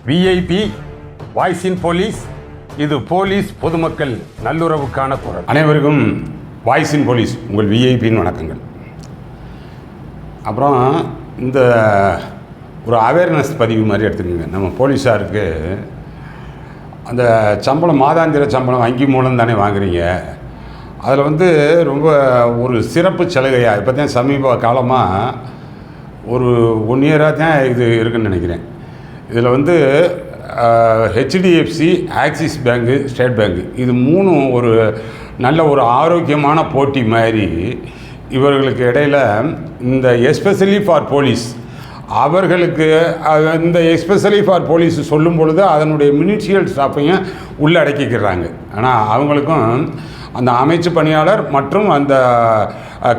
VIP voice இன் police. இது police பொதுமக்கள் நல்லுறவுக்கான குரல். அனைவருக்கும் வாய்ஸ் இன் போலீஸ் உங்கள் விஐபின்னு வணக்கங்கள். அப்புறம் இந்த ஒரு அவேர்னஸ் பதிவு மாதிரி எடுத்துக்கோங்க. நம்ம போலீஸாருக்கு அந்த சம்பளம், மாதாந்திர சம்பளம் வங்கி மூலம் தானே வாங்குறீங்க. அதில் ரொம்ப ஒரு சிறப்பு சலுகையாக இப்போ தான் சமீப காலமாக ஒரு 1 இயராக தான் இது இருக்குதுன்னு நினைக்கிறேன். இதில் HDFC, axis bank, state bank, இது மூணும் ஒரு நல்ல ஒரு ஆரோக்கியமான போட்டி மாதிரி இவர்களுக்கு இடையில் இந்த எஸ்பெஷலி ஃபார் போலீஸ் அவர்களுக்கு இந்த எஸ்பெஷலி ஃபார் போலீஸ் சொல்லும் பொழுது அதனுடைய மினிஷியல் ஸ்டாஃபையும் உள்ளே அடக்கிக்கிறாங்க. ஆனால் அவங்களுக்கும் அந்த அமைச்சு பணியாளர் மற்றும் அந்த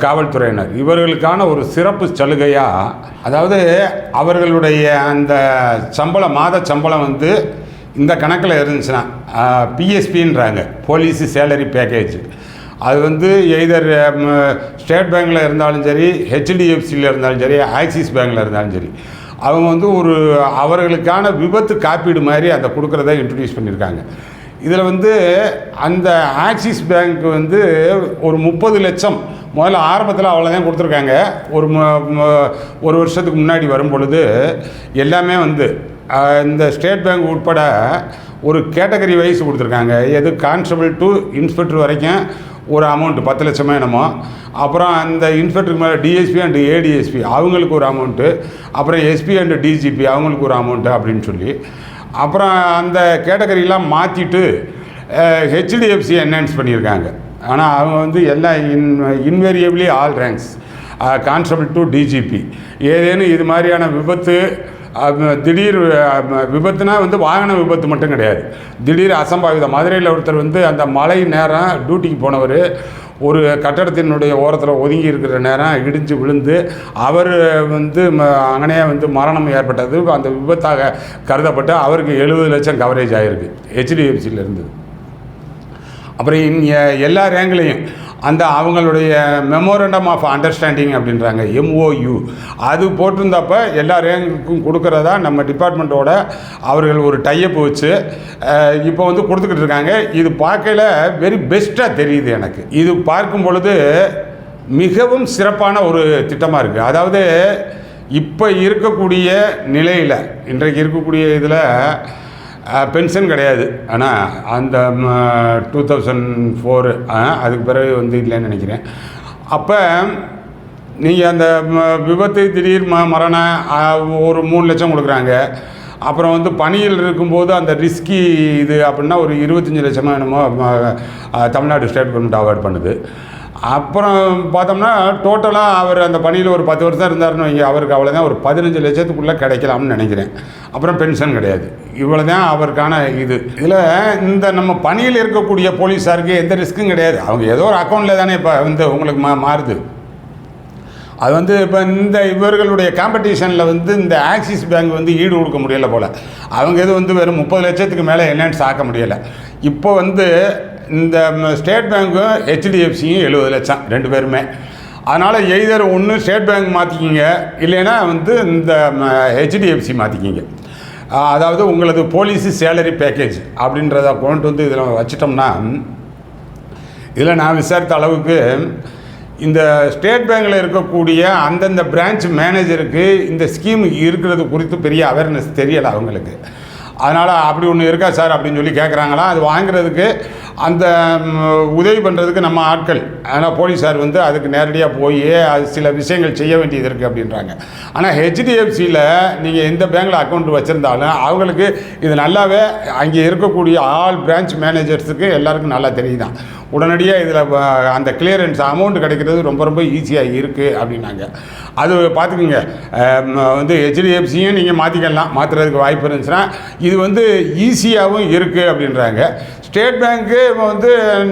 காவல்துறையினர் இவர்களுக்கான ஒரு சிறப்பு சலுகையாக, அதாவது அவர்களுடைய அந்த சம்பளம், மாத சம்பளம் இந்த கணக்கில் இருந்துச்சுன்னா பிஎஸ்பின்றாங்க, போலீஸ் சேலரி பேக்கேஜ். அது எய்தர் ஸ்டேட் பேங்கில் இருந்தாலும் சரி, ஹெச்டிஎஃப்சியில் இருந்தாலும் சரி, ஆக்சிஸ் பேங்கில் இருந்தாலும் சரி, அவங்க ஒரு அவர்களுக்கான விபத்து காப்பீடு மாதிரி அதை கொடுக்குறத இன்ட்ரடியூஸ் பண்ணியிருக்காங்க. இதில் அந்த ஆக்சிஸ் பேங்க் ஒரு 30 லட்சம் முதல்ல ஆரம்பத்தில் அவ்வளோதான் கொடுத்துருக்காங்க. ஒரு வருஷத்துக்கு முன்னாடி வரும் பொழுது எல்லாமே இந்த ஸ்டேட் பேங்க் உட்பட ஒரு கேட்டகரி வைஸ் கொடுத்துருக்காங்க. எது கான்ஸ்டபிள் டு இன்ஸ்பெக்டர் வரைக்கும் ஒரு அமௌண்ட்டு 10 லட்சமோ என்னமோ. அப்புறம் அந்த இன்ஸ்பெக்டருக்கு மேலே டிஎஸ்பி அண்ட் ஏடிஎஸ்பி அவங்களுக்கு ஒரு அமௌண்ட்டு, அப்புறம் எஸ்பி அண்ட் டிஜிபி அவங்களுக்கு ஒரு அமௌண்ட்டு அப்படின்னு சொல்லி, அப்புறம் அந்த கேட்டகரியெலாம் மாற்றிட்டு ஹெச்டிஎஃப்சி என்ஹான்ஸ் பண்ணியிருக்காங்க. ஆனால் அவங்க எல்லாம் invariably all ranks, constable to DGP. ஏதேனும் இது மாதிரியான விபத்து, திடீர் விபத்துனா வாகன விபத்து மட்டும் கிடையாது, திடீர் அசம்பாவிதம். மதுரையில் ஒருத்தர் அந்த மழை நேரம் டியூட்டிக்கு போனவர் ஒரு கட்டடத்தினுடைய ஓரத்தில் ஒதுங்கி இருக்கிற நேரம் இடிஞ்சு விழுந்து அவர் அங்கனே மரணம் ஏற்பட்டது. அந்த விபத்தாக கருதப்பட்டு அவருக்கு 70 லட்சம் கவரேஜ் ஆகிருக்கு ஹெச்டிஎஃப்சியில் இருந்தது. அப்புறம் எல்லா ரேங்க்லேயும் அந்த அவங்களுடைய மெமோரண்டம் ஆஃப் அண்டர்ஸ்டாண்டிங் அப்படின்றாங்க, MOU, அது போட்டிருந்தப்ப எல்லா ரேங்குக்கும் கொடுக்குறதா நம்ம டிபார்ட்மெண்ட்டோட அவர்கள் ஒரு டைப் வச்சு இப்போ கொடுத்துக்கிட்டு இருக்காங்க. இது பார்க்கல வெரி பெஸ்ட்டாக தெரியுது எனக்கு. இது பார்க்கும் பொழுது மிகவும் சிறப்பான ஒரு திட்டமாக இருக்குது. அதாவது இப்போ இருக்கக்கூடிய நிலையில், இன்றைக்கு இருக்கக்கூடிய இதில் பென்ஷன் கிடையாது. ஆனால் அந்த 2004 அதுக்கு பிறகு இல்லைன்னு நினைக்கிறேன். அப்போ நீங்கள் அந்த விபத்து, திடீர் மரணம் ஒரு 3 லட்சம் கொடுக்குறாங்க. அப்புறம் பணியில் இருக்கும்போது அந்த ரிஸ்கி இது அப்படின்னா ஒரு 25 லட்சமாக என்னமோ தமிழ்நாடு ஸ்டேட் கவர்மெண்ட் அவார்ட் பண்ணுது. அப்புறம் பார்த்தோம்னா டோட்டலாக அவர் அந்த பணியில் ஒரு 10 வருஷம் இருந்தாருன்னு வைங்க, அவருக்கு அவ்வளோதான் ஒரு 15 லட்சத்துக்குள்ளே கிடைக்கலாம்னு நினைக்கிறேன். அப்புறம் பென்ஷன் கிடையாது. இவ்வளோ தான் அவருக்கான இது. இதில் நம்ம பணியில் இருக்கக்கூடிய போலீஸாருக்கு எந்த ரிஸ்க்கும் கிடையாது. அவங்க ஏதோ ஒரு அக்கௌண்ட்டில் தானே இப்போ உங்களுக்கு மாறுது. அது இப்போ இவர்களுடைய காம்படிஷனில் இந்த ஆக்சிஸ் பேங்க் ஈடு கொடுக்க முடியலை போல். அவங்க இது வெறும் 30 லட்சத்துக்கு மேலே என்ஹான்ஸ் ஆக்க முடியலை. இப்போ இந்த ஸ்டேட் பேங்க்கும் ஹெச்டிஎஃப்சியும் 70 லட்சம் 2 பேருமே. அதனால் எய்தர் ஒன்று ஸ்டேட் பேங்க் மாற்றிக்கிங்க, இல்லைன்னா இந்த ஹெச்டிஎஃப்சி மாற்றிக்கிங்க. அதாவது உங்களது போலீஸ் சேலரி பேக்கேஜ் அப்படின்றத கொண்டு இதில் வச்சிட்டோம்னா, இதில் நான் விசாரித்த அளவுக்கு இந்த ஸ்டேட் பேங்கில் இருக்கக்கூடிய அந்தந்த பிரான்ச் மேனேஜருக்கு இந்த ஸ்கீம் இருக்கிறது குறித்து பெரிய அவேர்னஸ் தெரியலை அவங்களுக்கு. அதனால் அப்படி ஒன்று இருக்கா சார் அப்படின்னு சொல்லி கேட்குறாங்களா. அது வாங்குறதுக்கு அந்த உதவி பண்ணுறதுக்கு நம்ம ஆட்கள், ஆனால் போலீஸார் அதுக்கு நேரடியாக போய் அது சில விஷயங்கள் செய்ய வேண்டியது இருக்குது அப்படின்றாங்க. ஆனால் ஹெச்டிஎஃப்சியில் நீங்கள் எந்த பேங்கில் அக்கௌண்ட் வச்சுருந்தாலும் அவங்களுக்கு இது நல்லாவே அங்கே இருக்கக்கூடிய ஆல் பிரான்ச் மேனேஜர்ஸுக்கு எல்லாருக்கும் நல்லா தெரியுதான். உடனடியாக இதில் அந்த கிளியரன்ஸ் அமௌண்ட் கிடைக்கிறது ரொம்ப ரொம்ப ஈஸியாக இருக்குது அப்படின்னாங்க. அது பார்த்துக்குங்க. ஹெச்டிஎஃப்சியும் நீங்கள் மாற்றிக்கலாம், மாற்றுறதுக்கு வாய்ப்பு இருந்துச்சுன்னா இது ஈஸியாகவும் இருக்குது அப்படின்றாங்க. ஸ்டேட் பேங்க்கு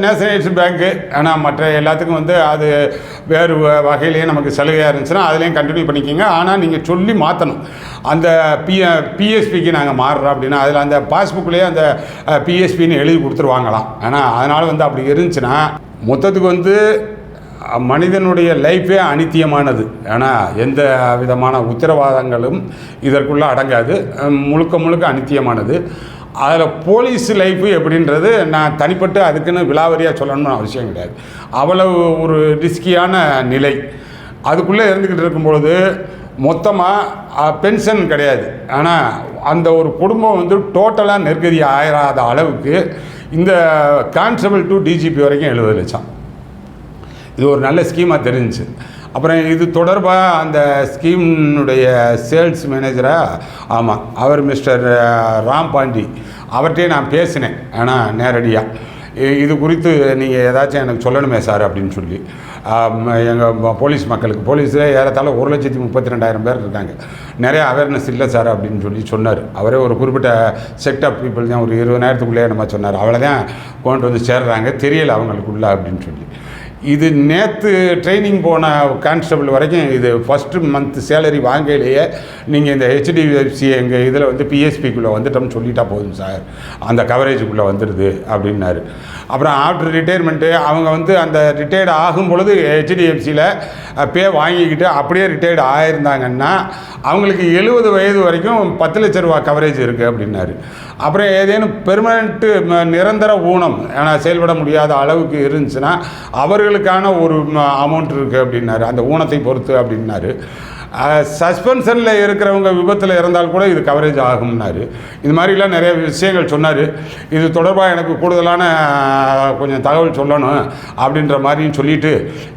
நேஷனலைஸ்டு பேங்க்கு, ஆனால் மற்ற எல்லாத்துக்கும் அது வேறு வகையிலேயே நமக்கு சலுகையாக இருந்துச்சுன்னா அதுலேயும் கண்டினியூ பண்ணிக்கோங்க. ஆனால் நீங்கள் சொல்லி மாற்றணும். அந்த பிஎஸ்பிக்கு நாங்கள் மாறுறோம் அப்படின்னா அதில் அந்த பாஸ்புக்லேயே அந்த பிஎஸ்பின்னு எழுதி கொடுத்துருவாங்களாம். ஆனால் அதனால் அப்படி இருந்துச்சுன்னா மொத்தத்துக்கு மனிதனுடைய லைஃபே அனித்தியமானது. ஆனால் எந்த விதமான உத்தரவாதங்களும் இதற்குள்ளே அடங்காது, முழுக்க முழுக்க அனித்தியமானது. அதில் போலீஸ் லைஃபு எப்படின்றது நான் தனிப்பட்டு அதுக்குன்னு விலாவரியாக சொல்லணும்னு அவசியம் கிடையாது. அவ்வளவு ஒரு ரிஸ்கியான நிலை. அதுக்குள்ளே இருந்துக்கிட்டு இருக்கும்பொழுது மொத்தமாக பென்ஷன் கிடையாது. ஆனால் அந்த ஒரு குடும்பம் வந்து டோட்டலாக நெருக்கடி ஆயிராத அளவுக்கு இந்த கான்ஸ்டபிள் டு டிஜிபி வரைக்கும் 70 லட்சம். இது ஒரு நல்ல ஸ்கீமாக தெரிஞ்சிச்சு. அப்புறம் இது தொடர்பாக அந்த ஸ்கீம்னுடைய சேல்ஸ் மேனேஜராக, ஆமாம், அவர் மிஸ்டர் ராம்பாண்டி, அவர்கிட்டே நான் பேசினேன். ஆனால் நேரடியாக இது குறித்து நீங்கள் ஏதாச்சும் எனக்கு சொல்லணுமே சார் அப்படின்னு சொல்லி, எங்கள் போலீஸ் மக்களுக்கு, போலீஸில் ஏறத்தாழ 1,32,000 பேர் இருக்காங்க, நிறைய அவேர்னஸ் இல்லை சார் அப்படின்னு சொல்லி சொன்னார். அவரே ஒரு குறிப்பிட்ட செக்ட் ஆஃப் பீப்புள் தான், ஒரு 20,000த்துக்குள்ளே நம்ம சொன்னார். அவ்வளோதான் கொண்டு வந்து சேர்றாங்க, தெரியலை அவங்களுக்குள்ள அப்படின்னு சொல்லி. இது நேற்று ட்ரைனிங் போன கான்ஸ்டபிள் வரைக்கும் இது ஃபஸ்ட்டு மந்த் சேலரி வாங்கையிலேயே நீங்கள் இந்த ஹெச்டிஎஃப்சி எங்கள் இதில் வந்து பிஎஸ்பிக்குள்ளே வந்துட்டோம்னு சொல்லிட்டா போதும் சார், அந்த கவரேஜுக்குள்ளே வந்துடுது அப்படின்னாரு. அப்புறம் ஆஃப்டர் ரிட்டையர்மெண்ட்டு அவங்க வந்து அந்த ரிட்டையர்டு ஆகும் பொழுது ஹெச்டிஎஃப்சியில் பே வாங்கிக்கிட்டு அப்படியே ரிட்டையர்டு ஆகிருந்தாங்கன்னா அவங்களுக்கு 70 வயது வரைக்கும் 10 லட்ச ரூபா கவரேஜ் இருக்குது அப்படின்னாரு. அப்புறம் ஏதேனும் பெர்மனண்ட்டு நிரந்தர ஊனம் ஆனால் செயல்பட முடியாத அளவுக்கு இருந்துச்சுன்னா அவர்களுக்கான ஒரு அமௌண்ட் இருக்குது அப்படின்னாரு, அந்த ஊனத்தை பொறுத்து அப்படின்னாரு. சஸ்பென்ஷனில் இருக்கிறவங்க விபத்தில் இறந்தால் கூட இது கவரேஜ் ஆகும்னாரு. இது மாதிரிலாம் நிறைய விஷயங்கள் சொன்னார். இது தொடர்பாக எனக்கு கூடுதலான கொஞ்சம் தகவல் சொல்லணும் அப்படின்ற மாதிரியும் சொல்லிவிட்டு,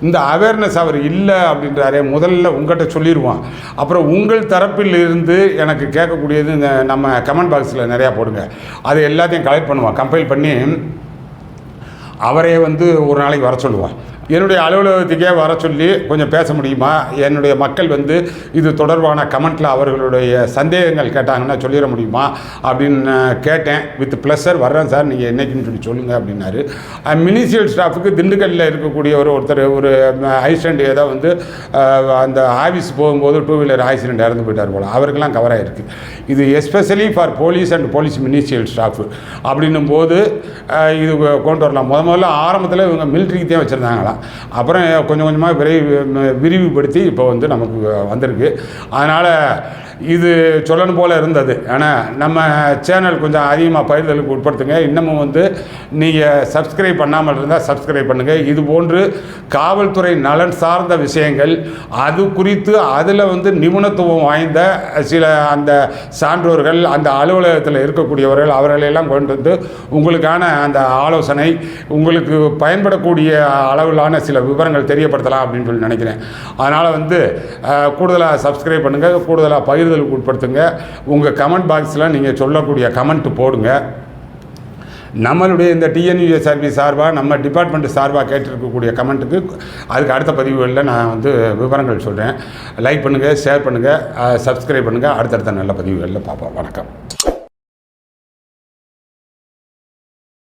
இந்த அவேர்னஸ் அவர் இல்லை அப்படின்றாரே, முதல்ல உங்கள்கிட்ட சொல்லிடுவான். அப்புறம் உங்கள் தரப்பில் இருந்து எனக்கு கேட்கக்கூடியது இந்த நம்ம கமெண்ட் பாக்ஸில் நிறையா போடுங்க, அது எல்லாத்தையும் கலெக்ட் பண்ணுவான், கம்பைல் பண்ணி அவரே வந்து ஒரு நாளைக்கு வர சொல்லுவான். என்னுடைய அலுவலகத்துக்கே வர சொல்லி கொஞ்சம் பேச முடியுமா, என்னுடைய மக்கள் வந்து இது தொடர்பான கமெண்ட்டில் அவர்களுடைய சந்தேகங்கள் கேட்டாங்கன்னா சொல்லிட முடியுமா அப்படின்னு கேட்டேன். வித் ப்ளஸர் வர்றேன் சார், நீங்கள் என்னைக்குன்னு சொல்லி சொல்லுங்கள் அப்படின்னாரு. மினிசிபல் ஸ்டாஃபுக்கு திண்டுக்கல்லில் இருக்கக்கூடிய ஒருத்தர் ஒரு ஆக்சிடெண்ட் ஏதோ வந்து அந்த ஆஃபீஸ் போகும்போது 2 வீலர் ஆக்சிடெண்ட் இறந்து போயிட்டார் போல், அவருக்கெல்லாம் கவர் ஆகிருக்கு. இது especially for police and police municipal staff அப்படின்னும் போது இது கொண்டு வரலாம். முதல்ல ஆரம்பத்தில் இவங்க மிலிட்ரிக்கு தான் வச்சுருந்தாங்களாம், அப்புறம் கொஞ்சம் கொஞ்சமாக விரிவுபடுத்தி இப்போ வந்து நமக்கு வந்திருக்கு. அதனால் இது சொல்லணும் போல் இருந்தது. ஆனால் நம்ம சேனல் கொஞ்சம் அதிகமாக பகிர்தலுக்கு உட்படுத்துங்க. இன்னமும் வந்து நீங்கள் சப்ஸ்கிரைப் பண்ணாமல் இருந்தால் சப்ஸ்கிரைப் பண்ணுங்கள். இது போன்று காவல்துறை நலன் சார்ந்த விஷயங்கள், அது குறித்து அதில் வந்து நிபுணத்துவம் வாய்ந்த சில அந்த சான்றோர்கள், அந்த அலுவலகத்தில் இருக்கக்கூடியவர்கள், அவர்களெல்லாம் கொண்டு வந்து உங்களுக்கான அந்த ஆலோசனை, உங்களுக்கு பயன்படக்கூடிய அளவிலான சில விவரங்கள் தெரியப்படுத்தலாம் அப்படின்னு சொல்லி நினைக்கிறேன். அதனால் வந்து கூடுதலாக சப்ஸ்கிரைப் பண்ணுங்கள், கூடுதலாக பகிர்தலுக்கு உட்படுத்துங்க. உங்கள் கமெண்ட் பாக்ஸில் நீங்கள் சொல்லக்கூடிய கமெண்ட் போடுங்க. நம்மளுடைய இந்த டிஎன்யூஏ சர்வீஸ் சார்பாக, நம்ம டிபார்ட்மெண்ட் சார்பாக கேட்டிருக்கக்கூடிய கமெண்ட்டுக்கு அதுக்கு அடுத்த பதிவுகளில் நான் வந்து விவரங்கள் சொல்கிறேன். லைக் பண்ணுங்கள், ஷேர் பண்ணுங்கள், சப்ஸ்கிரைப் பண்ணுங்கள். அடுத்தடுத்த நல்ல பதிவுகளில் பார்ப்போம். வணக்கம்.